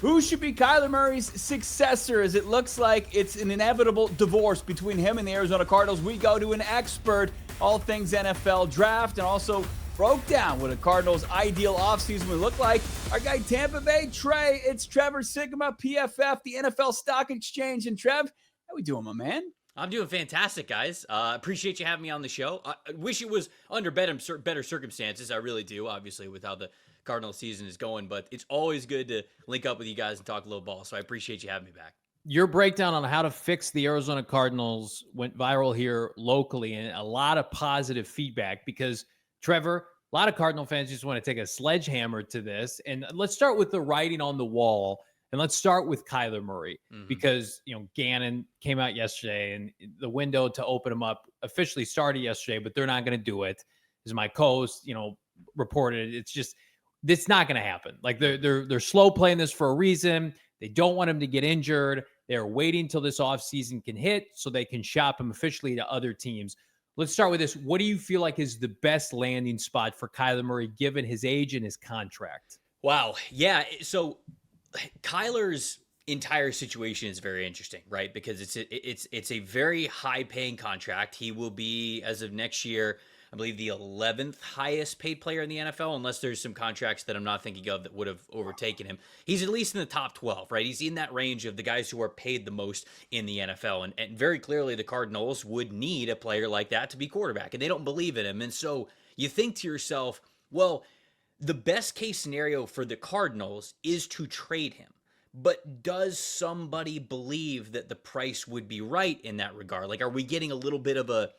Who should be Kyler Murray's successor, as it looks like it's an inevitable divorce between him and the Arizona Cardinals? We go to an expert, all things NFL draft, and also broke down what a Cardinals' ideal offseason would look like. Our guy Tampa Bay, Trey, it's Trevor Sigma, PFF, the NFL Stock Exchange. And Trev, how we doing, my man? I'm doing fantastic, guys. Appreciate you having me on the show. I wish it was under better circumstances. I really do, obviously, with how the Cardinal season is going. But it's always good to link up with you guys and talk a little ball. So I appreciate you having me back. Your breakdown on how to fix the Arizona Cardinals went viral here locally, and a lot of positive feedback because, Trevor, a lot of Cardinal fans just want to take a sledgehammer to this. And let's start with the writing on the wall. And let's start with Kyler Murray because, Gannon came out yesterday and the window to open him up officially started yesterday, but they're not going to do it. As my co-host, reported, it's not going to happen. Like they're slow playing this for a reason. They don't want him to get injured. They're waiting till this offseason can hit so they can shop him officially to other teams. Let's start with this. What do you feel like is the best landing spot for Kyler Murray given his age and his contract? Wow. Yeah. So Kyler's entire situation is very interesting, right? Because it's a very high paying contract. He will be, as of next year, I believe the 11th highest paid player in the NFL, unless there's some contracts that I'm not thinking of that would have overtaken him. He's at least in the top 12, right? He's in that range of the guys who are paid the most in the NFL. And very clearly the Cardinals would need a player like that to be quarterback, and they don't believe in him. And so you think to yourself, well, the best case scenario for the Cardinals is to trade him. But does somebody believe that the price would be right in that regard? Like, are we getting a little bit of a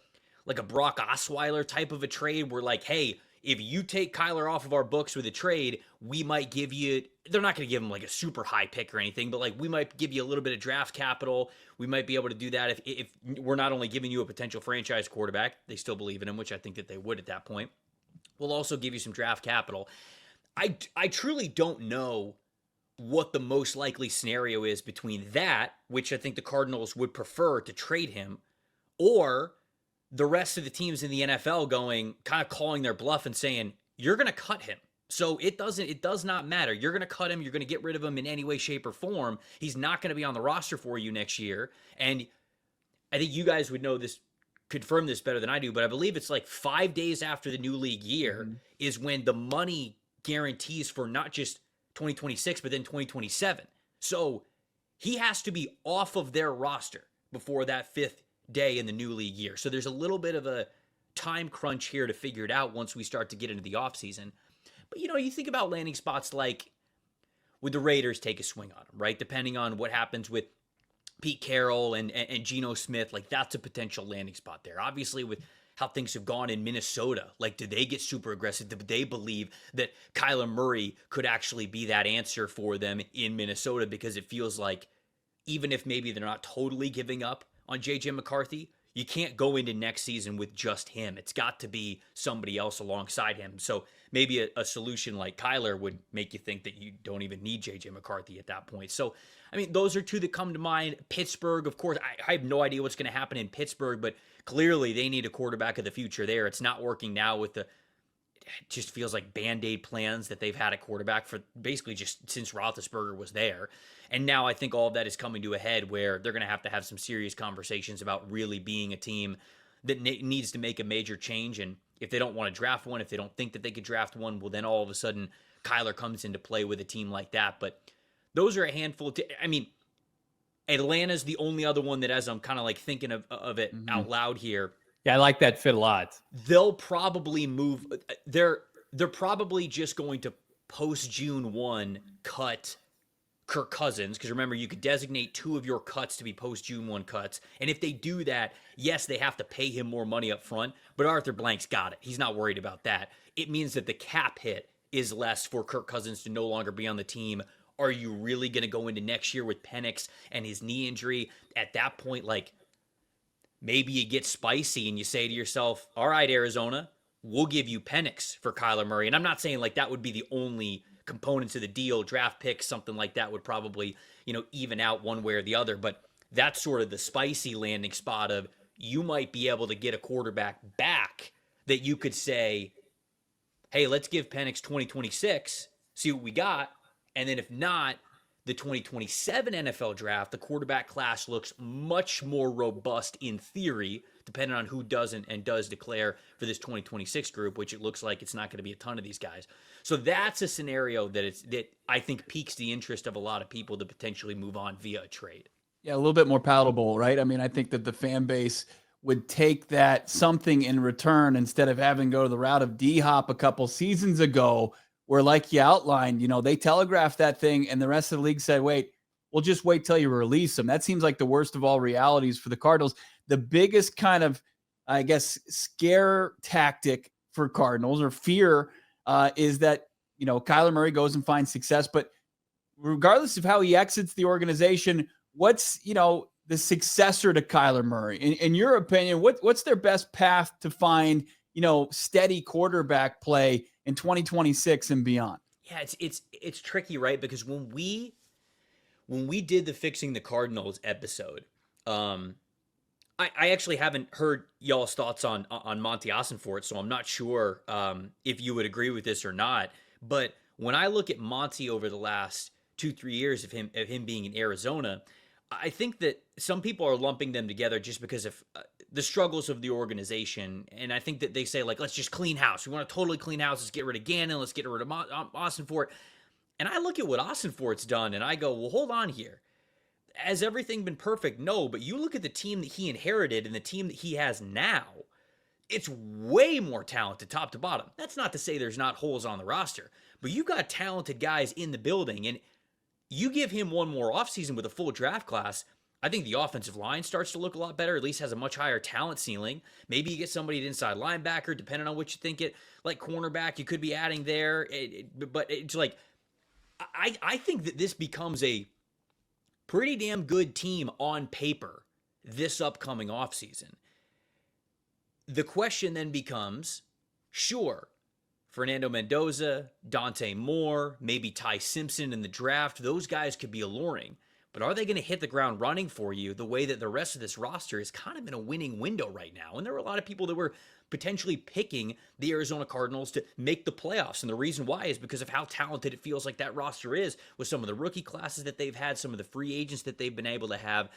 Brock Osweiler type of a trade where, like, hey, if you take Kyler off of our books with a trade, we might give you, they're not going to give him like a super high pick or anything, but like we might give you a little bit of draft capital. We might be able to do that if we're not only giving you a potential franchise quarterback, they still believe in him, which I think that they would at that point. We'll also give you some draft capital. I truly don't know what the most likely scenario is between that, which I think the Cardinals would prefer to trade him, or the rest of the teams in the NFL kind of calling their bluff and saying, you're going to cut him. So it does not matter. You're going to cut him. You're going to get rid of him in any way, shape, or form. He's not going to be on the roster for you next year. And I think you guys would know this, confirm this better than I do, but I believe it's like 5 days after the new league year is when the money guarantees for not just 2026, but then 2027. So he has to be off of their roster before that fifth day in the new league year. So there's a little bit of a time crunch here to figure it out once we start to get into the offseason. But, you think about landing spots like would the Raiders take a swing on him, right? Depending on what happens with Pete Carroll and Geno Smith, like that's a potential landing spot there. Obviously, with how things have gone in Minnesota, like did they get super aggressive? Did they believe that Kyler Murray could actually be that answer for them in Minnesota? Because it feels like even if maybe they're not totally giving up on J.J. McCarthy, you can't go into next season with just him. It's got to be somebody else alongside him. So maybe a solution like Kyler would make you think that you don't even need J.J. McCarthy at that point. So, I mean, those are two that come to mind. Pittsburgh, of course, I have no idea what's going to happen in Pittsburgh, but clearly they need a quarterback of the future there. It's not working now with it just feels like Band-Aid plans that they've had at quarterback for basically just since Roethlisberger was there. And now I think all of that is coming to a head where they're going to have some serious conversations about really being a team that needs to make a major change. And if they don't want to draft one, if they don't think that they could draft one, well, then all of a sudden Kyler comes into play with a team like that. But those are a handful. Atlanta's the only other one that, as I'm kind of like thinking of it out loud here. Yeah, I like that fit a lot. They'll probably move. They're probably just going to post June 1 cut Kirk Cousins, because remember, you could designate two of your cuts to be post June 1 cuts. And if they do that, yes, they have to pay him more money up front, but Arthur Blank's got it. He's not worried about that. It means that the cap hit is less for Kirk Cousins to no longer be on the team. Are you really going to go into next year with Penix and his knee injury? At that point, like, maybe you get spicy and you say to yourself, all right, Arizona, we'll give you Penix for Kyler Murray. And I'm not saying like that would be the only components of the deal, draft picks, something like that would probably, even out one way or the other. But that's sort of the spicy landing spot of you might be able to get a quarterback back that you could say, hey, let's give Penix 2026, see what we got. And then if not, the 2027 NFL draft, the quarterback class looks much more robust in theory, depending on who doesn't and does declare for this 2026 group, which it looks like it's not going to be a ton of these guys. So that's a scenario that I think piques the interest of a lot of people to potentially move on via a trade. Yeah, a little bit more palatable, right? I mean, I think that the fan base would take that something in return instead of having to go the route of D-Hop a couple seasons ago, where, like you outlined, they telegraphed that thing and the rest of the league said, wait, we'll just wait till you release them. That seems like the worst of all realities for the Cardinals. The biggest kind of, I guess, scare tactic for Cardinals or fear is that, Kyler Murray goes and finds success, but regardless of how he exits the organization, what's, the successor to Kyler Murray? In your opinion, what's their best path to find, steady quarterback play in 2026 and beyond? Yeah, it's tricky, right? Because when we did the Fixing the Cardinals episode, I actually haven't heard y'all's thoughts on Monty Ossenfort, so I'm not sure if you would agree with this or not. But when I look at Monty over the last 2-3 years of him being in Arizona, I think that some people are lumping them together just because of the struggles of the organization. And I think that they say, like, let's just clean house. We want to totally clean house. Let's get rid of Gannon. Let's get rid of Ossenfort. And I look at what Ossenfort's done and I go, well, hold on here. Has everything been perfect? No, but you look at the team that he inherited and the team that he has now, it's way more talented top to bottom. That's not to say there's not holes on the roster, but you've got talented guys in the building, and you give him one more offseason with a full draft class, I think the offensive line starts to look a lot better, at least has a much higher talent ceiling. Maybe you get somebody at inside linebacker, depending on what you think it, like cornerback, you could be adding there. But it's like, I think that this becomes a pretty damn good team on paper this upcoming offseason. The question then becomes, sure, Fernando Mendoza, Dante Moore, maybe Ty Simpson in the draft, those guys could be alluring. But are they going to hit the ground running for you the way that the rest of this roster is kind of in a winning window right now? And there were a lot of people that were potentially picking the Arizona Cardinals to make the playoffs. And the reason why is because of how talented it feels like that roster is with some of the rookie classes that they've had, some of the free agents that they've been able to have.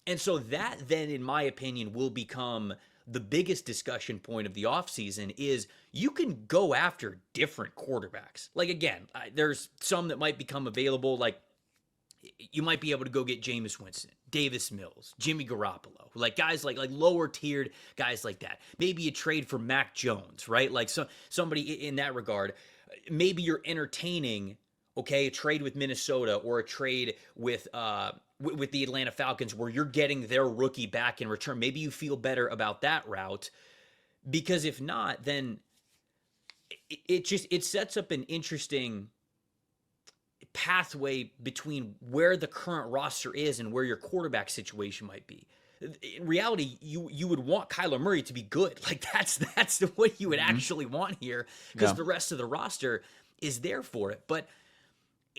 And so that then, in my opinion, will become the biggest discussion point of the offseason is you can go after different quarterbacks. Like, again, there's some that might become available, like you might be able to go get Jameis Winston, Davis Mills, Jimmy Garoppolo, like guys like lower tiered guys like that. Maybe a trade for Mac Jones, right? Like somebody in that regard. Maybe you're entertaining, okay, a trade with Minnesota or a trade with the Atlanta Falcons where you're getting their rookie back in return. Maybe you feel better about that route, because if not, then it sets up an interesting pathway between where the current roster is and where your quarterback situation might be. In reality, you would want Kyler Murray to be good. Like that's what you would actually want here, because the rest of the roster is there for it. But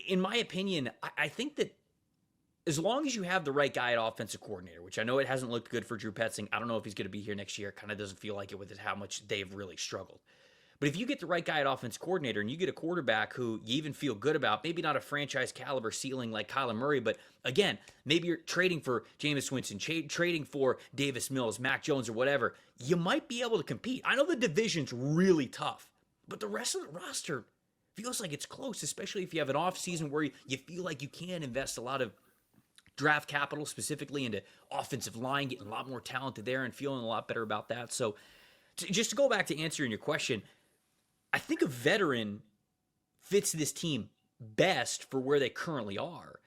in my opinion, I think that as long as you have the right guy at offensive coordinator, which I know it hasn't looked good for Drew Petzing. I don't know if he's going to be here next year. Kind of doesn't feel like it with how much they've really struggled. But if you get the right guy at offense coordinator and you get a quarterback who you even feel good about, maybe not a franchise caliber ceiling like Kyler Murray, but again, maybe you're trading for Jameis Winston, trading for Davis Mills, Mac Jones, or whatever, you might be able to compete. I know the division's really tough, but the rest of the roster feels like it's close, especially if you have an offseason where you feel like you can invest a lot of draft capital specifically into offensive line, getting a lot more talented there and feeling a lot better about that. So just to go back to answering your question, I think a veteran fits this team best for where they currently are.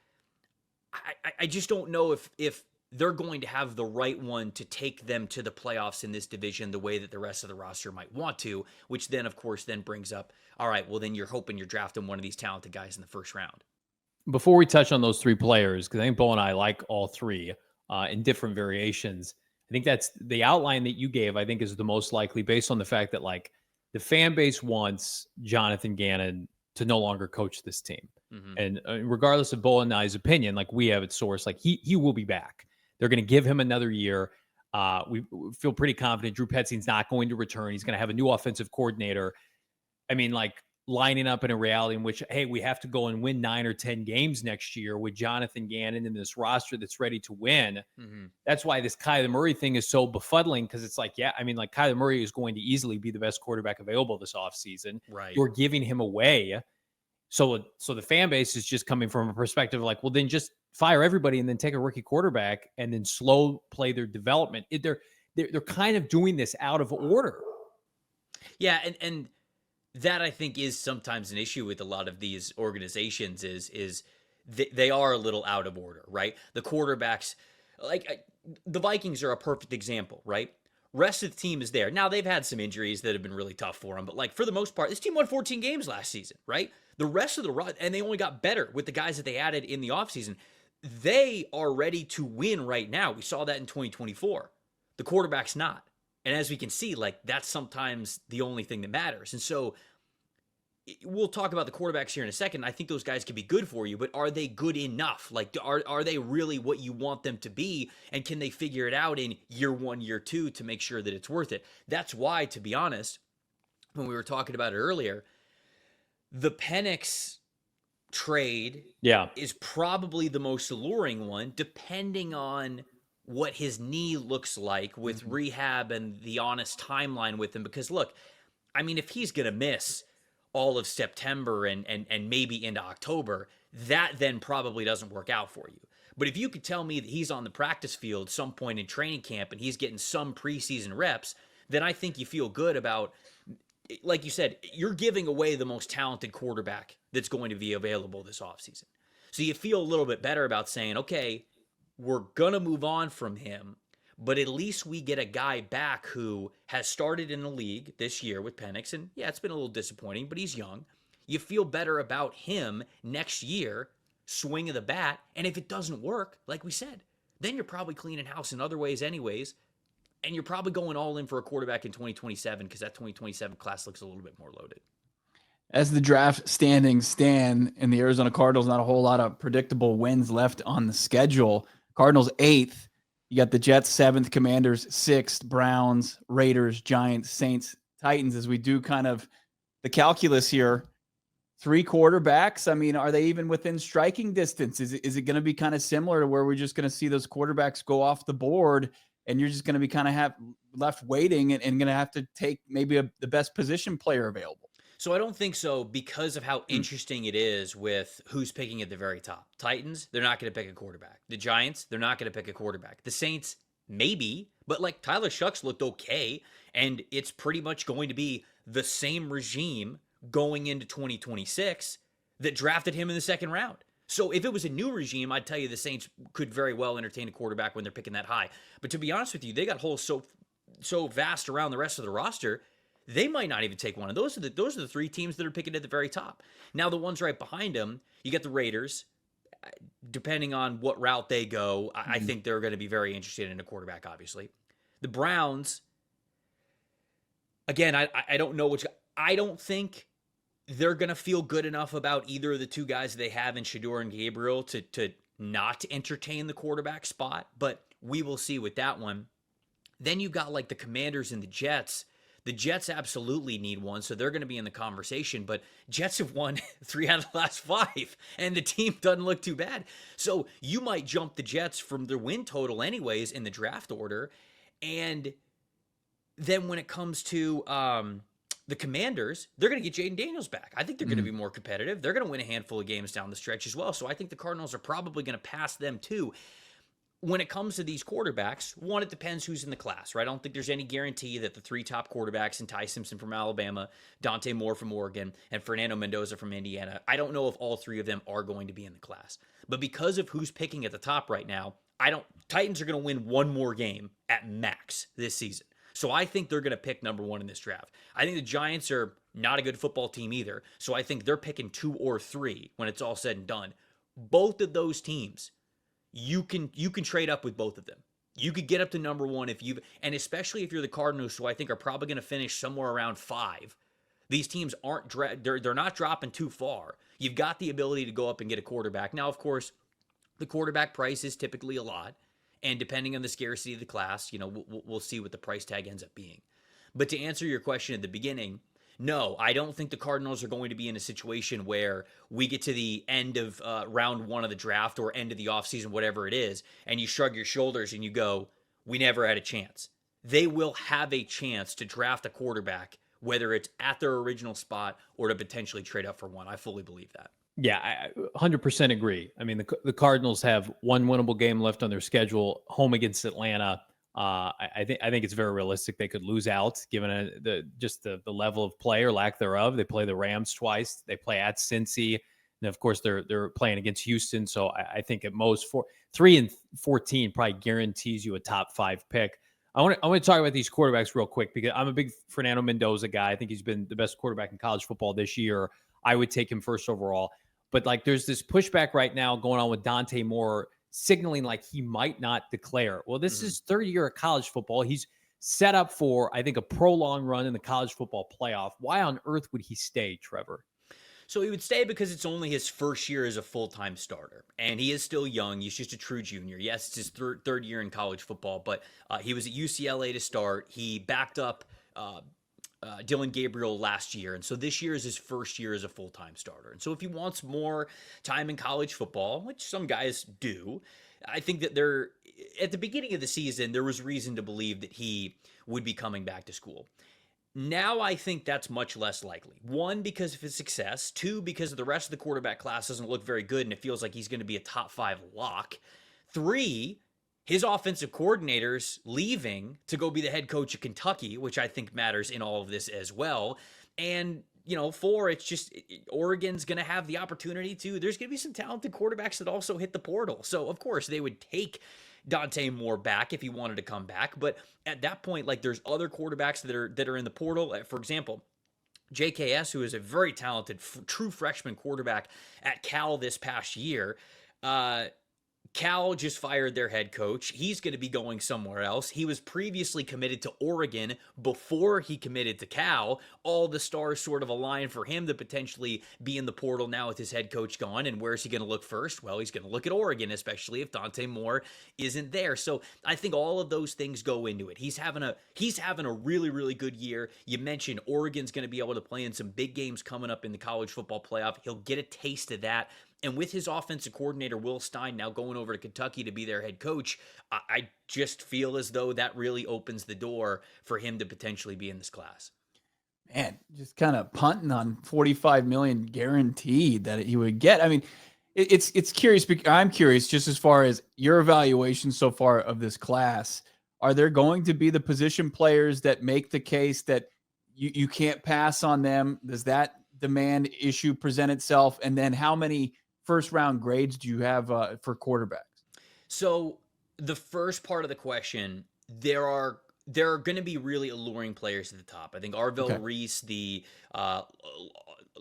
I just don't know if they're going to have the right one to take them to the playoffs in this division the way that the rest of the roster might want to, which then, of course, then brings up, all right, well, then you're hoping you're drafting one of these talented guys in the first round. Before we touch on those three players, because I think Bo and I like all three in different variations, I think that's the outline that you gave, I think is the most likely based on the fact that like the fan base wants Jonathan Gannon to no longer coach this team. Mm-hmm. And regardless of Bo and I's opinion, like we have it sourced, like he will be back. They're going to give him another year. We feel pretty confident Drew Petzing's not going to return. He's going to have a new offensive coordinator. I mean, like, lining up in a reality in which, hey, we have to go and win 9 or 10 games next year with Jonathan Gannon and this roster that's ready to win. Mm-hmm. That's why this Kyler Murray thing is so befuddling, because it's like, yeah, I mean, like Kyler Murray is going to easily be the best quarterback available this offseason. Right. You're giving him away. So the fan base is just coming from a perspective of like, well, then just fire everybody and then take a rookie quarterback and then slow play their development. They're kind of doing this out of order. Yeah, and that I think is sometimes an issue with a lot of these organizations is they are a little out of order, right? The quarterbacks, like the Vikings are a perfect example, right? Rest of the team is there. Now they've had some injuries that have been really tough for them, but like for the most part, this team won 14 games last season, right? The rest of the and they only got better with the guys that they added in the offseason. They are ready to win right now. We saw that in 2024. The quarterback's not. And as we can see, like that's sometimes the only thing that matters. And so we'll talk about the quarterbacks here in a second. I think those guys can be good for you, but are they good enough? Like, are they really what you want them to be? And can they figure it out in year 1, year 2 to make sure that it's worth it? That's why, to be honest, when we were talking about it earlier, the PHNX trade is probably the most alluring one, depending on what his knee looks like with rehab and the honest timeline with him. Because look, I mean, if he's going to miss all of September and maybe into October, that then probably doesn't work out for you. But if you could tell me that he's on the practice field some point in training camp and he's getting some preseason reps, then I think you feel good about, like you said, you're giving away the most talented quarterback that's going to be available this offseason. So you feel a little bit better about saying, okay, we're going to move on from him, but at least we get a guy back who has started in the league this year with PHNX. And yeah, it's been a little disappointing, but he's young. You feel better about him next year, swing of the bat. And if it doesn't work, like we said, then you're probably cleaning house in other ways anyways. And you're probably going all in for a quarterback in 2027 because that 2027 class looks a little bit more loaded. As the draft standings stand in the Arizona Cardinals, not a whole lot of predictable wins left on the schedule. Cardinals 8th. You got the Jets 7th, Commanders 6th, Browns, Raiders, Giants, Saints, Titans. As we do kind of the calculus here, 3 quarterbacks. I mean, are they even within striking distance? Is it going to be kind of similar to where we're just going to see those quarterbacks go off the board and you're just going to be kind of left waiting and going to have to take maybe the best position player available? So I don't think so because of how interesting it is with who's picking at the very top. Titans, they're not going to pick a quarterback. The Giants, they're not going to pick a quarterback. The Saints, maybe, but like Tyler Shucks looked okay, and it's pretty much going to be the same regime going into 2026 that drafted him in the second round. So if it was a new regime, I'd tell you the Saints could very well entertain a quarterback when they're picking that high. But to be honest with you, they got holes so vast around the rest of the roster, they might not even take one. And those are the 3 teams that are picking at the very top. Now, the ones right behind them, you get the Raiders. Depending on what route they go, I think they're going to be very interested in a quarterback, obviously. The Browns, again, I don't know which. I don't think they're going to feel good enough about either of the 2 guys they have in Shedeur and Gabriel to not entertain the quarterback spot. But we will see with that one. Then you got like the Commanders and the Jets. The Jets absolutely need one, so they're going to be in the conversation. But Jets have won 3 out of the last 5, and the team doesn't look too bad. So you might jump the Jets from their win total anyways in the draft order. And then when it comes to the Commanders, they're going to get Jaden Daniels back. I think they're going to be more competitive. They're going to win a handful of games down the stretch as well. So I think the Cardinals are probably going to pass them too. When it comes to these quarterbacks, one, it depends who's in the class, right? I don't think there's any guarantee that the 3 top quarterbacks, and Ty Simpson from Alabama, Dante Moore from Oregon, and Fernando Mendoza from Indiana, I don't know if all 3 of them are going to be in the class. But because of who's picking at the top right now, Titans are going to win 1 more game at max this season. So I think they're going to pick number 1 in this draft. I think the Giants are not a good football team either. So I think they're picking 2 or 3 when it's all said and done. Both of those teams, you can trade up with both of them. You could get up to number 1 and especially if you're the Cardinals, who I think are probably going to finish somewhere around 5. These teams they're not dropping too far. You've got the ability to go up and get a quarterback. Now, of course, the quarterback price is typically a lot, and depending on the scarcity of the class, we'll see what the price tag ends up being. But to answer your question at the beginning, No, I don't think the Cardinals are going to be in a situation where we get to the end of round one of the draft or end of the offseason, whatever it is, and you shrug your shoulders and you go, we never had a chance. They will have a chance to draft a quarterback, whether it's at their original spot or to potentially trade up for one. I fully believe that. Yeah, I 100% agree. I mean, the Cardinals have one winnable game left on their schedule, home against Atlanta. I think it's very realistic they could lose out given the level of play or lack thereof. They play the Rams twice. They play at Cincy, and of course they're playing against Houston. So I think at most 3-14 probably guarantees you a top 5 pick. I want to talk about these quarterbacks real quick because I'm a big Fernando Mendoza guy. I think he's been the best quarterback in college football this year. I would take him first overall. But like, there's this pushback right now going on with Dante Moore, signaling like he might not declare. Well, this is third year of college football. He's set up for, I think, a prolonged run in the college football playoff. Why on earth would he stay, Trevor? So he would stay because it's only his first year as a full-time starter, and he is still young. He's just a true junior. Yes, it's his third year in college football, but he was at UCLA to start. He backed up Dylan Gabriel last year, and so this year is his first year as a full-time starter. And so if he wants more time in college football, which some guys do, I think that at the beginning of the season, there was reason to believe that he would be coming back to school. Now I think that's much less likely. One, because of his success. Two, because the rest of the quarterback class doesn't look very good and it feels like he's going to be a top 5 lock. Three, his offensive coordinator's leaving to go be the head coach of Kentucky, which I think matters in all of this as well. And, 4, it's just Oregon's going to have the opportunity there's going to be some talented quarterbacks that also hit the portal. So, of course, they would take Dante Moore back if he wanted to come back. But at that point, like, there's other quarterbacks that are in the portal. For example, JKS, who is a very talented, true freshman quarterback at Cal this past year, Cal just fired their head coach. He's going to be going somewhere else. He was previously committed to Oregon before he committed to Cal. All the stars sort of align for him to potentially be in the portal now with his head coach gone. And where's he going to look first? Well, he's going to look at Oregon, especially if Dante Moore isn't there. So I think all of those things go into it. He's having a really, really good year. You mentioned Oregon's going to be able to play in some big games coming up in the college football playoff. He'll get a taste of that. And with his offensive coordinator, Will Stein, now going over to Kentucky to be their head coach, I just feel as though that really opens the door for him to potentially be in this class. Man, just kind of punting on $45 million guaranteed that he would get. I mean, it's curious. I'm curious just as far as your evaluation so far of this class. Are there going to be the position players that make the case that you can't pass on them? Does that demand issue present itself? And then how many first round grades do you have for quarterbacks? So the first part of the question, there are going to be really alluring players at the top. I think Arvell Reese, the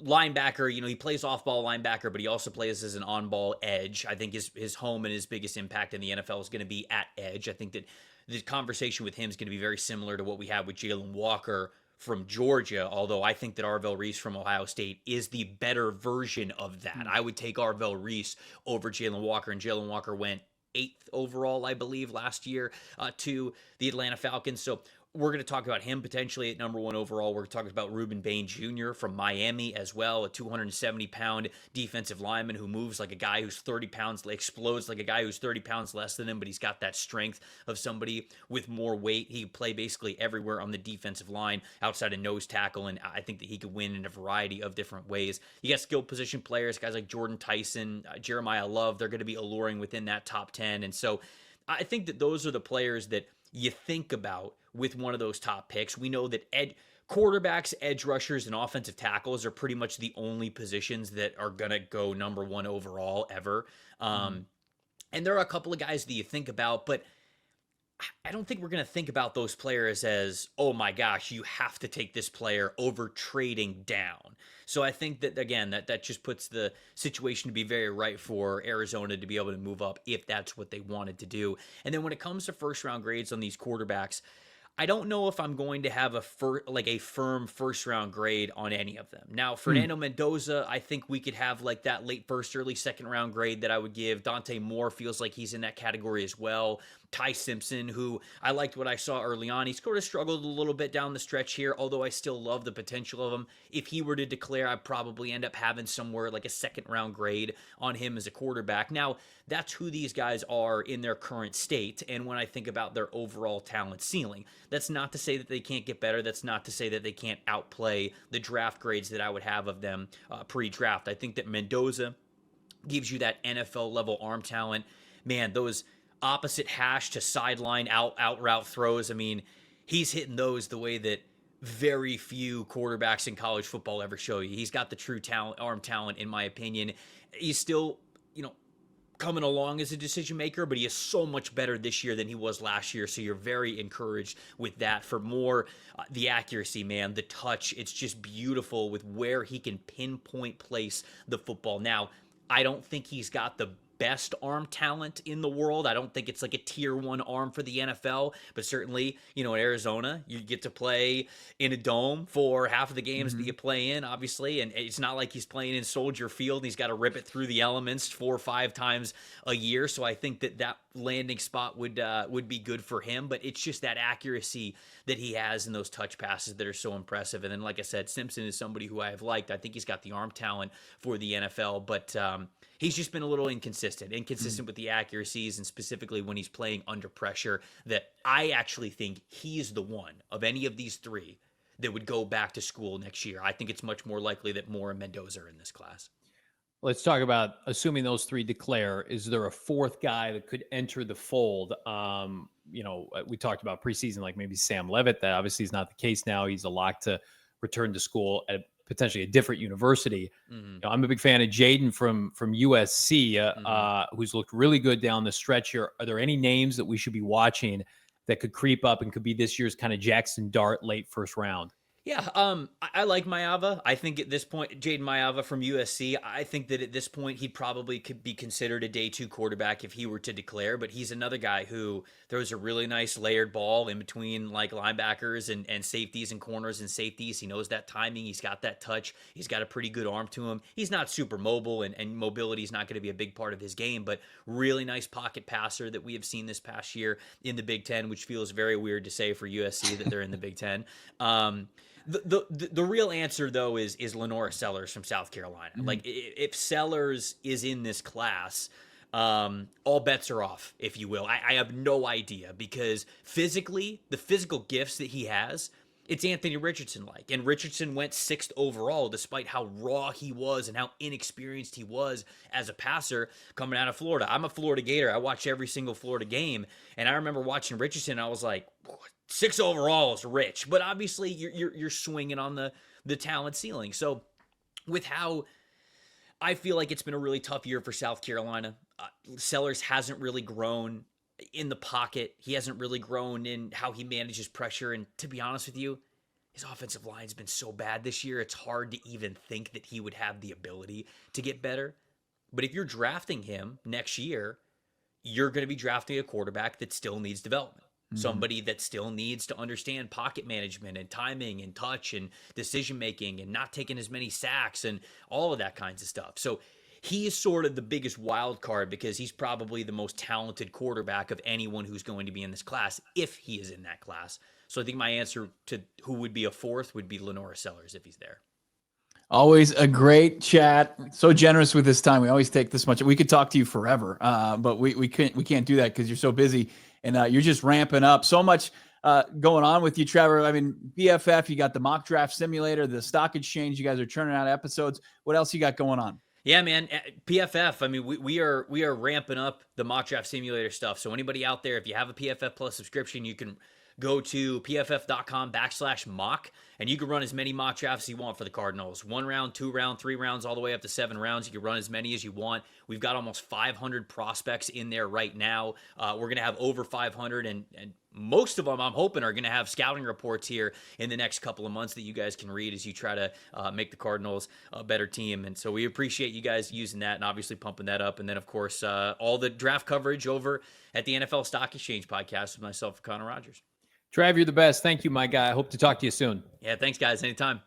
linebacker, he plays off-ball linebacker, but he also plays as an on-ball edge. I think his home and his biggest impact in the NFL is going to be at edge. I think that the conversation with him is going to be very similar to what we had with Jalen Walker from Georgia, although I think that Arvell Reese from Ohio State is the better version of that. I would take Arvell Reese over Jalen Walker, and Jalen Walker went 8th overall, I believe, last year to the Atlanta Falcons. So we're going to talk about him potentially at number 1 overall. We're talking about Ruben Bain Jr. from Miami as well, a 270-pound defensive lineman who moves like a guy who's 30 pounds, explodes like a guy who's 30 pounds less than him, but he's got that strength of somebody with more weight. He can play basically everywhere on the defensive line outside of nose tackle, and I think that he could win in a variety of different ways. You got skilled position players, guys like Jordan Tyson, Jeremiah Love. They're going to be alluring within that top 10, and so I think that those are the players that you think about with one of those top picks. We know that quarterbacks, edge rushers, and offensive tackles are pretty much the only positions that are going to go number 1 overall ever. And there are a couple of guys that you think about, but I don't think we're going to think about those players as, oh my gosh, you have to take this player over trading down. So I think that, again, that just puts the situation to be very right for Arizona to be able to move up if that's what they wanted to do. And then when it comes to first round grades on these quarterbacks, I don't know if I'm going to have a firm first round grade on any of them. Now, Fernando Mendoza, I think we could have like that late first, early second round grade that I would give. Dante Moore feels like he's in that category as well. Ty Simpson, who I liked what I saw early on. He sort of struggled a little bit down the stretch here, although I still love the potential of him. If he were to declare, I'd probably end up having somewhere like a second round grade on him as a quarterback. Now, that's who these guys are in their current state. And when I think about their overall talent ceiling, that's not to say that they can't get better. That's not to say that they can't outplay the draft grades that I would have of them pre-draft. I think that Mendoza gives you that NFL level arm talent. Man, those opposite hash to sideline out route throws. I mean, he's hitting those the way that very few quarterbacks in college football ever show you. He's got the true talent, arm talent, in my opinion. He's still, coming along as a decision maker, but he is so much better this year than he was last year. So you're very encouraged with that. For more, the accuracy, man, the touch, it's just beautiful with where he can pinpoint place the football. Now, I don't think he's got the best arm talent in the world. I don't think it's like a tier 1 arm for the NFL, but certainly, in Arizona, you get to play in a dome for half of the games that you play in, obviously, and it's not like he's playing in Soldier Field and he's got to rip it through the elements 4 or 5 times a year. So I think that landing spot would be good for him, but it's just that accuracy that he has in those touch passes that are so impressive. And then, like I said, Simpson is somebody who I have liked. I think he's got the arm talent for the NFL, but he's just been a little inconsistent with the accuracies, and specifically when he's playing under pressure, that I actually think he's the one of any of these 3 that would go back to school next year. I think it's much more likely that Moore and Mendoza are in this class. Let's talk about, assuming those 3 declare, is there a 4th guy that could enter the fold? We talked about preseason, like maybe Sam Levitt. That obviously is not the case now. He's a lock to return to school at potentially a different university. I'm a big fan of Jaden from USC, who's looked really good down the stretch here. Are there any names that we should be watching that could creep up and could be this year's kind of Jackson Dart late first round? Yeah, I like Maeva. I think at this point, Jaden Maeva from USC, I think that at this point he probably could be considered a day 2 quarterback if he were to declare, but he's another guy who throws a really nice layered ball in between like linebackers and safeties and corners and safeties. He knows that timing. He's got that touch. He's got a pretty good arm to him. He's not super mobile, and mobility is not going to be a big part of his game, but really nice pocket passer that we have seen this past year in the Big Ten, which feels very weird to say for USC that they're in the Big Ten. The real answer, though, is Lenora Sellers from South Carolina. Like, if Sellers is in this class, all bets are off, if you will. I have no idea, because physically, the physical gifts that he has, it's Anthony Richardson-like. And Richardson went 6th overall, despite how raw he was and how inexperienced he was as a passer coming out of Florida. I'm a Florida Gator. I watch every single Florida game. And I remember watching Richardson, and I was like, 6 overall is rich. But obviously, you're swinging on the talent ceiling. So with how I feel like it's been a really tough year for South Carolina, Sellers hasn't really grown in the pocket. He hasn't really grown in how he manages pressure. And to be honest with you, his offensive line's been so bad this year, it's hard to even think that he would have the ability to get better. But if you're drafting him next year, you're going to be drafting a quarterback that still needs development. Somebody that still needs to understand pocket management and timing and touch and decision making and not taking as many sacks and all of that kinds of stuff. So he is sort of the biggest wild card, because he's probably the most talented quarterback of anyone who's going to be in this class, if he is in that class. So I think my answer to who would be a 4th would be Lenora Sellers if he's there. Always a great chat. So generous with this time. We always take this much. We could talk to you forever, but we can't do that because you're so busy, and you're just ramping up. So much going on with you, Trevor. I mean, BFF, you got the mock draft simulator, the stock exchange. You guys are churning out episodes. What else you got going on? Yeah, man. PFF, I mean, we are ramping up the mock draft simulator stuff. So anybody out there, if you have a PFF Plus subscription, you can go to pff.com/mock, and you can run as many mock drafts as you want for the Cardinals. 1 round, 2 round, 3 rounds, all the way up to 7 rounds. You can run as many as you want. We've got almost 500 prospects in there right now. We're going to have over 500, and most of them, I'm hoping, are going to have scouting reports here in the next couple of months that you guys can read as you try to make the Cardinals a better team. And so we appreciate you guys using that and obviously pumping that up. And then, of course, all the draft coverage over at the NFL Stock Exchange podcast with myself and Connor Rogers. Trav, you're the best. Thank you, my guy. I hope to talk to you soon. Yeah, thanks, guys. Anytime.